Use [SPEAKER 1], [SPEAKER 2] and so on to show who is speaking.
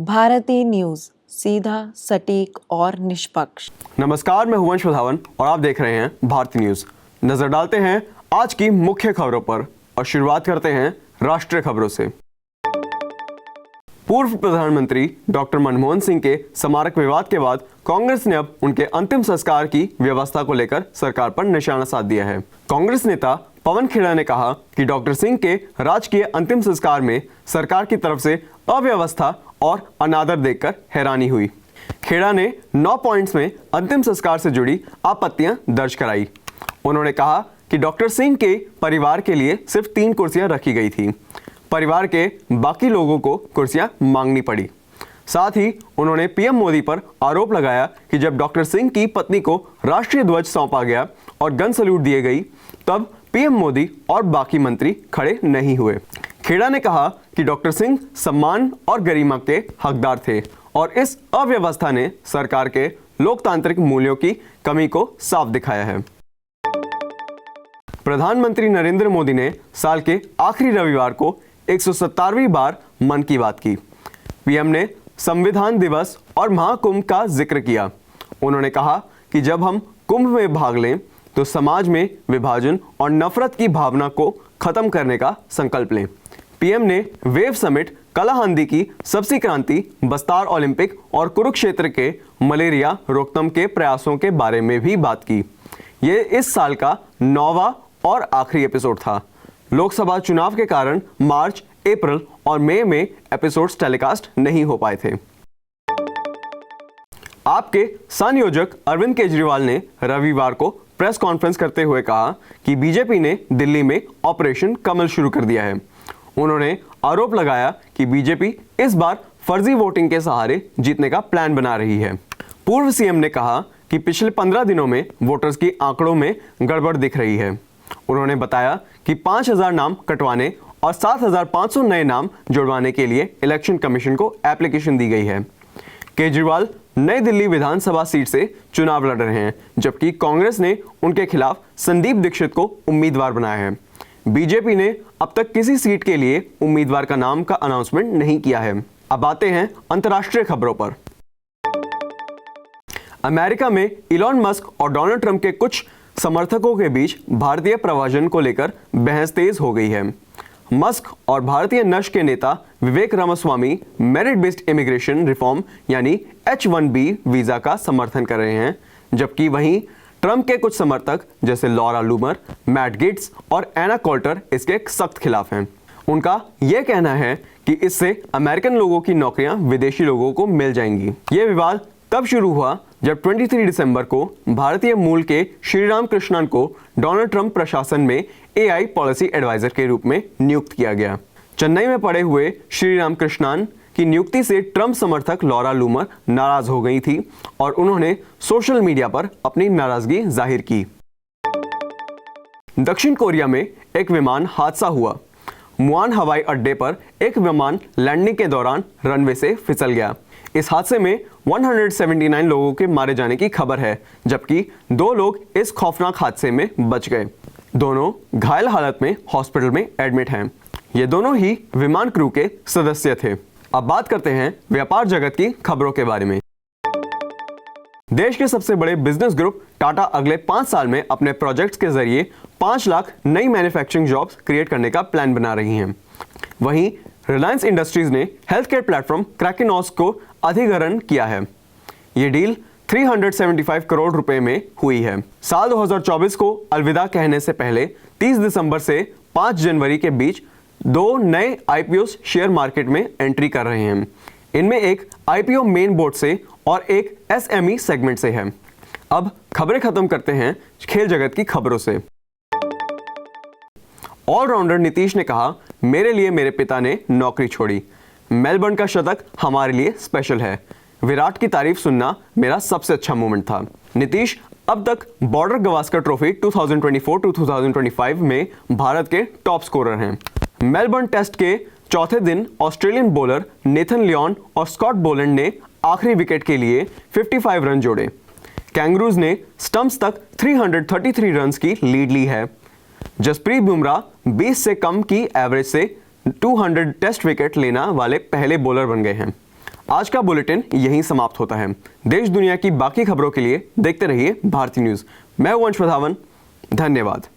[SPEAKER 1] भारतीय न्यूज, सीधा, सटीक और निष्पक्ष।
[SPEAKER 2] नमस्कार, मैं हुवंश वधावन और आप देख रहे हैं भारतीय न्यूज। नजर डालते हैं आज की मुख्य खबरों पर और शुरुआत करते हैं राष्ट्रीय खबरों से। पूर्व प्रधानमंत्री डॉक्टर मनमोहन सिंह के स्मारक विवाद के बाद कांग्रेस ने अब उनके अंतिम संस्कार की व्यवस्था को लेकर सरकार पर निशाना साध दिया है। कांग्रेस नेता पवन खेड़ा ने कहा कि डॉक्टर सिंह के राजकीय अंतिम संस्कार में सरकार की तरफ से अव्यवस्था और अनादर देखकर हैरानी हुई। खेड़ा ने 9 पॉइंट्स में अंतिम संस्कार से जुड़ी आपत्तियां दर्ज कराई। उन्होंने कहा कि डॉक्टर सिंह के परिवार के लिए सिर्फ 3 कुर्सियां रखी गई थी, परिवार के बाकी लोगों को कुर्सियां मांगनी पड़ी। साथ ही उन्होंने पीएम मोदी पर आरोप लगाया कि जब डॉक्टर सिंह की पत्नी को राष्ट्रीय ध्वज सौंपा गया और गन सैल्यूट दिए गई, तब पीएम मोदी और बाकी मंत्री खड़े नहीं हुए। खेड़ा ने कहा कि डॉक्टर सिंह सम्मान और गरिमा के हकदार थे और इस अव्यवस्था ने सरकार के लोकतांत्रिक मूल्यों की कमी को साफ दिखाया है। प्रधानमंत्री नरेंद्र मोदी ने साल के आखिरी रविवार को 117वीं बार मन की बात की। पीएम ने संविधान दिवस और महाकुंभ का जिक्र किया। उन्होंने कहा कि जब हम कुंभ में भाग लें तो समाज में विभाजन और नफरत की भावना को खत्म करने का संकल्प लें। पीएम ने वेव समिट, कालाहांदी की सबसी क्रांति, बस्तार ओलंपिक और कुरुक्षेत्र के मलेरिया रोकथाम के प्रयासों के बारे में भी बात की। ये इस साल का 9वां और आखिरी एपिसोड था। लोकसभा चुनाव के कारण मार्च, अप्रैल और मई में एपिसोड्स टेलीकास्ट नहीं हो पाए थे। आपके संयोजक अरविंद केजरीवाल ने रविवार को प्रेस कॉन्फ्रेंस करते हुए कहा कि बीजेपी ने दिल्ली में ऑपरेशन कमल शुरू कर दिया है। उन्होंने आरोप लगाया कि बीजेपी इस बार फर्जी वोटिंग के सहारे जीतने का प्लान बना रही है। पूर्व सीएम ने कहा कि पिछले 15 दिनों में वोटर्स की आंकड़ों में गड़बड़ दिख रही है। उन्होंने बताया कि 5000 नाम कटवाने और 7500 नए नाम जुड़वाने के लिए इलेक्शन कमीशन को एप्लीकेशन दी गई है। केजरीवाल नई दिल्ली विधानसभा सीट से चुनाव लड़ रहे हैं, जबकि कांग्रेस ने उनके खिलाफ संदीप दीक्षित को उम्मीदवार बनाया है। बीजेपी ने अब तक किसी सीट के लिए उम्मीदवार का नाम का अनाउंसमेंट नहीं किया है। अब आते हैं अंतर्राष्ट्रीय खबरों पर। अमेरिका में इलॉन मस्क और डोनाल्ड ट्रंप के कुछ समर्थकों के बीच भारतीय प्रव्रजन को लेकर बहस तेज हो गई है। मस्क और भारतीय नष्ट के नेता Vivek Ramaswamy merit based immigration reform यानी H-1B वीजा का समर्थन कर रहे हैं, जबकि वहीं ट्रंप के कुछ समर्थक जैसे लॉरा लूमर, मैट गेट्स और एना कोल्टर इसके सख्त खिलाफ हैं। उनका यह कहना है कि इससे अमेरिकन लोगों की नौकरियां विदेशी लोगों को मिल जाएंगी। यह विवाद तब शुरू हुआ जब 23 दिसंबर को भारतीय मूल के श्रीराम कृष्णन को डोनाल्ड ट्रंप प्रशासन में AI पॉलिसी एडवाइजर के रूप में नियुक्त किया गया। चेन्नई में पड़े हुए श्रीराम कृष्णन की नियुक्ति से ट्रंप समर्थक लॉरा लूमर नाराज हो गई थी और उन्होंने सोशल मीडिया पर अपनी नाराजगी जाहिर की। दक्षिण कोरिया में एक विमान हादसा हुआ। मुआन हवाई अड्डे पर एक विमान लैंडिंग के दौरान रनवे से फिसल गया। इस हादसे में 179 लोगों के मारे जाने की खबर है, जबकि 2 लोग इस खौफनाक हादसे में बच गए। दोनों घायल हालत में हॉस्पिटल में एडमिट हैं। ये दोनों ही विमान क्रू के सदस्य थे। अब बात करते हैं व्यापार जगत की खबरों के बारे में। देश के सबसे बड़े बिजनेस ग्रुप टाटा अगले 5 साल में अपने प्रोजेक्ट्स के जरिए 5 लाख नई मैन्युफैक्चरिंग जॉब्स क्रिएट करने का प्लान बना रही हैं। वहीं रिलायंस इंडस्ट्रीज ने हेल्थ केयर प्लेटफॉर्म क्रैकिनोस को अधिग्रहण किया है। ये डील 375 करोड़ रुपए में हुई है। साल 2024 को अलविदा कहने से पहले 30 दिसंबर से 5 जनवरी के बीच 2 नए IPO शेयर मार्केट में एंट्री कर रहे हैं। इनमें एक IPO मेन बोर्ड से और एक SME सेगमेंट से है। अब खबरें खत्म करते हैं खेल जगत की खबरों से। ऑलराउंडर नीतीश ने कहा, मेरे लिए मेरे पिता ने नौकरी छोड़ी। मेलबर्न का शतक हमारे लिए स्पेशल है। विराट की तारीफ सुनना मेरा सबसे अच्छा मोमेंट था। नीतीश अब तक बॉर्डर गवास्कर ट्रॉफी 2024-2025 में भारत के टॉप स्कोरर हैं। मेलबर्न टेस्ट के चौथे दिन ऑस्ट्रेलियन बॉलर नेथन लियोन और स्कॉट बोलैंड ने आखिरी विकेट के लिए 55 रन जोड़े। कैंगरूज ने स्टंप्स तक 333 रन की लीड ली है। जसप्रीत बुमराह 20 से कम की एवरेज से 200 टेस्ट विकेट लेना वाले पहले बॉलर बन गए हैं। आज का बुलेटिन यहीं समाप्त होता है। देश दुनिया की बाकी खबरों के लिए देखते रहिए भारती न्यूज़। मैं हूं वंश प्रधावन। धन्यवाद।